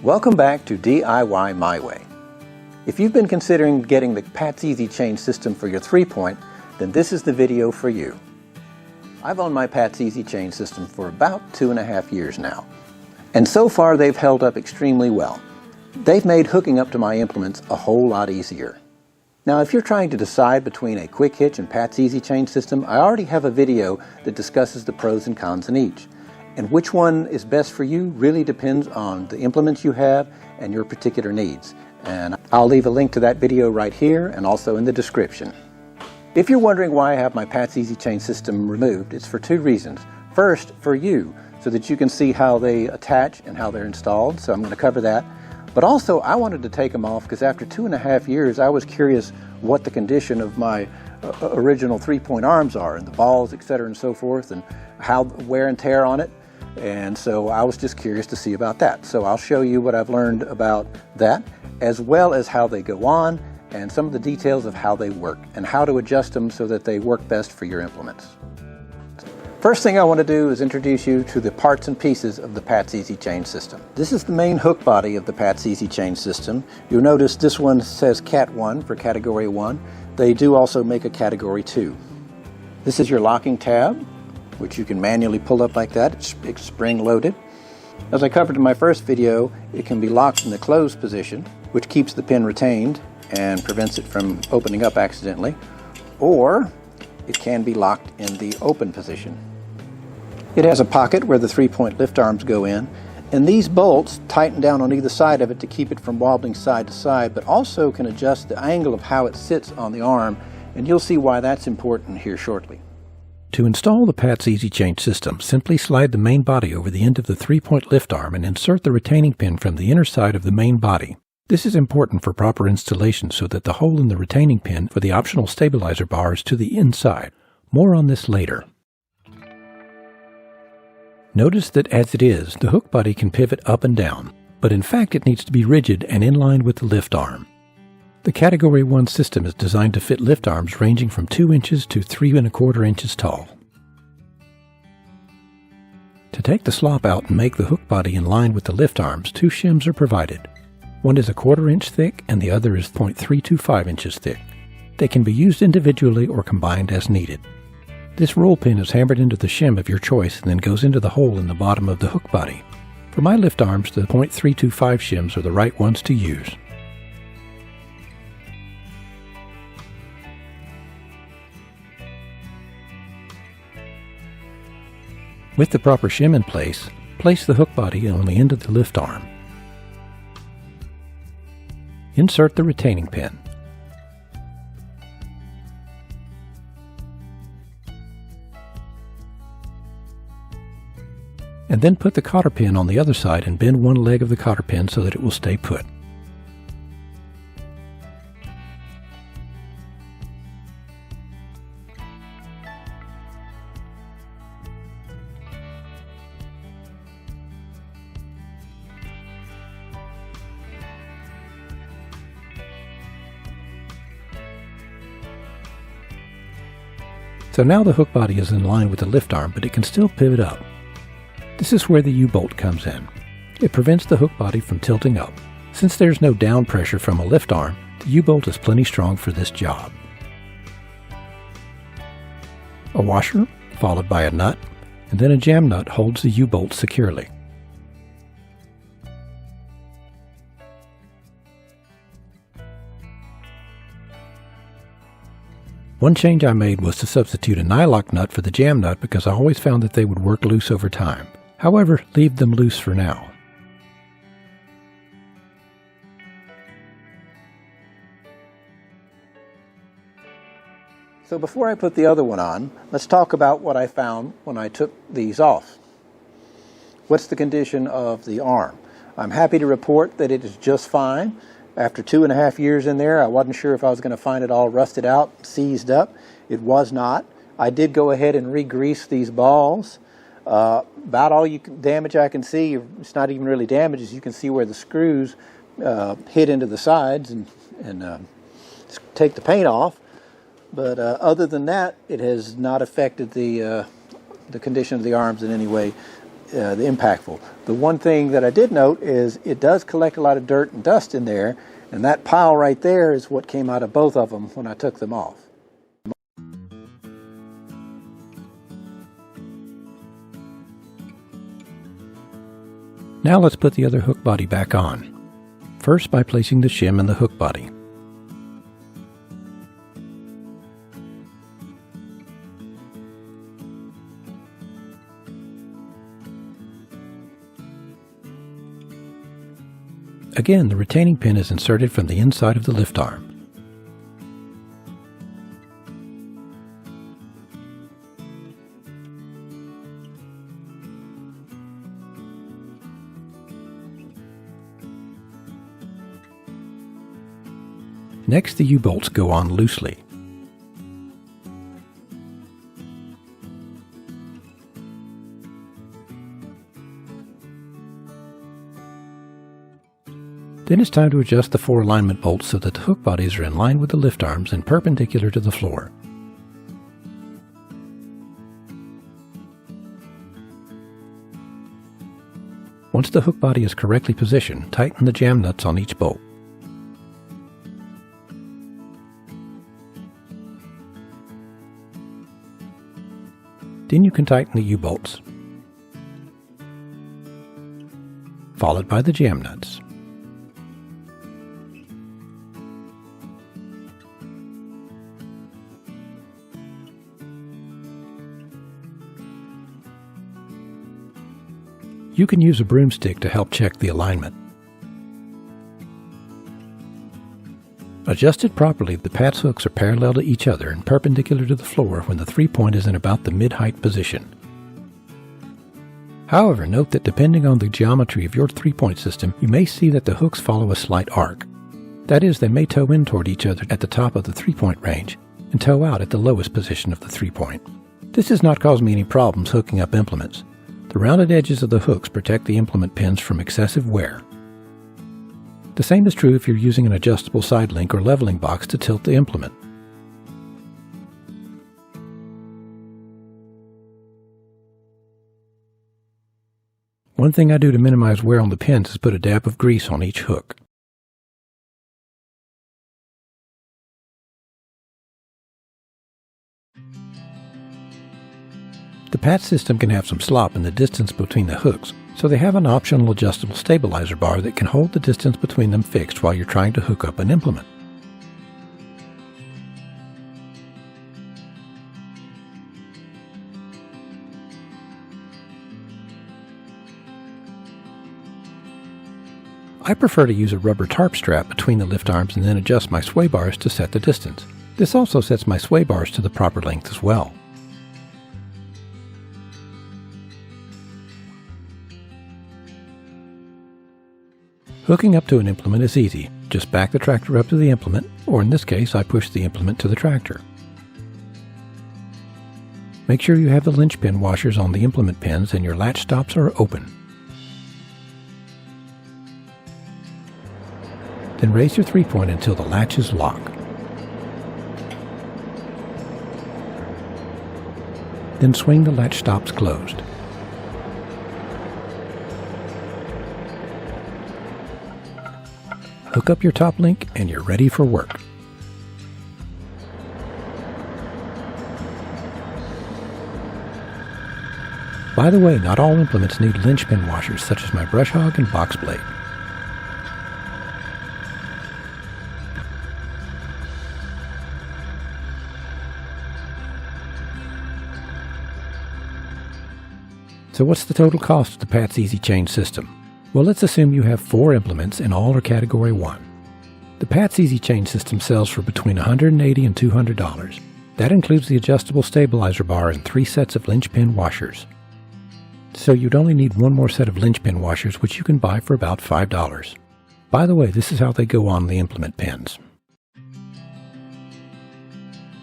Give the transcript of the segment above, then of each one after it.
Welcome back to DIY My Way. If you've been considering getting the Pat's Easy Chain system for your 3-point, then this is the video for you. I've owned my Pat's Easy Chain system for about 2.5 years now, and so far they've held up extremely well. They've made hooking up to my implements a whole lot easier. Now, if you're trying to decide between a quick hitch and Pat's Easy Chain system, I already have a video that discusses the pros and cons in each. And which one is best for you really depends on the implements you have and your particular needs. And I'll leave a link to that video right here and also in the description. If you're wondering why I have my Pat's Easy Chain system removed, it's for 2 reasons. First, for you, so that you can see how they attach and how they're installed, so I'm going to cover that. But also, I wanted to take them off because after 2.5 years, I was curious what the condition of my original 3-point arms are, and the balls, etc., and so forth, and how wear and tear on it. And so I was just curious to see about that. So I'll show you what I've learned about that, as well as how they go on, and some of the details of how they work, and how to adjust them so that they work best for your implements. First thing I want to do is introduce you to the parts and pieces of the Pat's Easy Chain system. This is the main hook body of the Pat's Easy Chain system. You'll notice this one says Cat 1 for Category 1. They do also make a Category 2. This is your locking tab, which you can manually pull up like that. It's spring loaded. As I covered in my first video, it can be locked in the closed position, which keeps the pin retained and prevents it from opening up accidentally, or it can be locked in the open position. It has a pocket where the 3-point lift arms go in, and these bolts tighten down on either side of it to keep it from wobbling side to side, but also can adjust the angle of how it sits on the arm, and you'll see why that's important here shortly. To install the Pat's Easy Chain system, simply slide the main body over the end of the 3-point lift arm and insert the retaining pin from the inner side of the main body. This is important for proper installation so that the hole in the retaining pin for the optional stabilizer bar is to the inside. More on this later. Notice that as it is, the hook body can pivot up and down, but in fact it needs to be rigid and in line with the lift arm. The Category 1 system is designed to fit lift arms ranging from 2 inches to 3¼ inches tall. To take the slop out and make the hook body in line with the lift arms, 2 shims are provided. One is 1/4 inch thick and the other is 0.325 inches thick. They can be used individually or combined as needed. This roll pin is hammered into the shim of your choice and then goes into the hole in the bottom of the hook body. For my lift arms, the 0.325 shims are the right ones to use. With the proper shim in place the hook body on the end of the lift arm. Insert the retaining pin. And then put the cotter pin on the other side and bend one leg of the cotter pin so that it will stay put. So now the hook body is in line with the lift arm, but it can still pivot up. This is where the U-bolt comes in. It prevents the hook body from tilting up. Since there's no down pressure from a lift arm, the U-bolt is plenty strong for this job. A washer, followed by a nut, and then a jam nut holds the U-bolt securely. One change I made was to substitute a nylock nut for the jam nut because I always found that they would work loose over time. However, leave them loose for now. So before I put the other one on, let's talk about what I found when I took these off. What's the condition of the arm? I'm happy to report that it is just fine. After 2.5 years in there, I wasn't sure if I was going to find it all rusted out, seized up. It was not. I did go ahead and re-grease these balls. About all damage I can see, it's not even really damage, as you can see where the screws hit into the sides and take the paint off. But other than that, it has not affected the condition of the arms in any way. impactful. The one thing that I did note is it does collect a lot of dirt and dust in there, and that pile right there is what came out of both of them when I took them off. Now let's put the other hook body back on. First by placing the shim in the hook body. Again, the retaining pin is inserted from the inside of the lift arm. Next, the U-bolts go on loosely. Then it's time to adjust the 4 alignment bolts so that the hook bodies are in line with the lift arms and perpendicular to the floor. Once the hook body is correctly positioned, tighten the jam nuts on each bolt. Then you can tighten the U-bolts, followed by the jam nuts. You can use a broomstick to help check the alignment. Adjusted properly, the pat's hooks are parallel to each other and perpendicular to the floor when the 3-point is in about the mid-height position. However, note that depending on the geometry of your 3-point system, you may see that the hooks follow a slight arc. That is, they may toe in toward each other at the top of the 3-point range and toe out at the lowest position of the 3-point. This has not caused me any problems hooking up implements. The rounded edges of the hooks protect the implement pins from excessive wear. The same is true if you're using an adjustable side link or leveling box to tilt the implement. One thing I do to minimize wear on the pins is put a dab of grease on each hook. The pat system can have some slop in the distance between the hooks, so they have an optional adjustable stabilizer bar that can hold the distance between them fixed while you're trying to hook up an implement. I prefer to use a rubber tarp strap between the lift arms and then adjust my sway bars to set the distance. This also sets my sway bars to the proper length as well. Hooking up to an implement is easy. Just back the tractor up to the implement, or in this case, I push the implement to the tractor. Make sure you have the linchpin washers on the implement pins and your latch stops are open. Then raise your 3-point until the latches lock. Then swing the latch stops closed. Hook up your top link and you're ready for work. By the way, not all implements need linchpin washers such as my brush hog and box blade. So what's the total cost of the Pat's Easy Change system? Well, let's assume you have 4 implements and all are Category 1. The Pat's Easy Change system sells for between $180 and $200. That includes the adjustable stabilizer bar and 3 sets of linchpin washers. So you'd only need 1 more set of linchpin washers, which you can buy for about $5. By the way, this is how they go on the implement pins.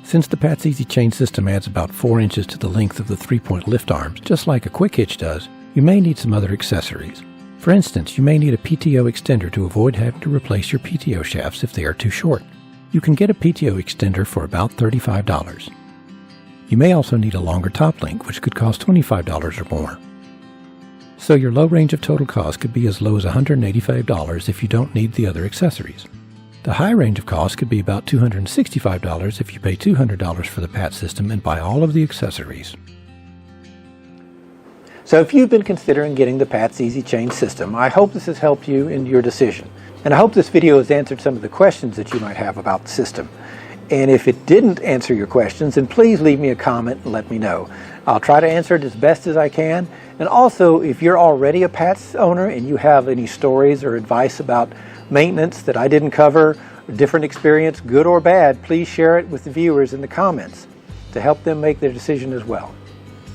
Since the Pat's Easy Change system adds about 4 inches to the length of the 3-point lift arms, just like a quick hitch does, you may need some other accessories. For instance, you may need a PTO extender to avoid having to replace your PTO shafts if they are too short. You can get a PTO extender for about $35. You may also need a longer top link, which could cost $25 or more. So your low range of total cost could be as low as $185 if you don't need the other accessories. The high range of cost could be about $265 if you pay $200 for the PAT system and buy all of the accessories. So if you've been considering getting the PAT's Easy Change system, I hope this has helped you in your decision. And I hope this video has answered some of the questions that you might have about the system. And if it didn't answer your questions, then please leave me a comment and let me know. I'll try to answer it as best as I can. And also, if you're already a PAT's owner and you have any stories or advice about maintenance that I didn't cover, different experience, good or bad, please share it with the viewers in the comments to help them make their decision as well.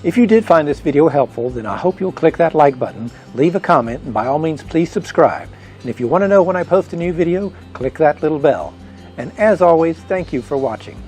If you did find this video helpful, then I hope you'll click that like button, leave a comment, and by all means please subscribe. And if you want to know when I post a new video, click that little bell. And as always, thank you for watching.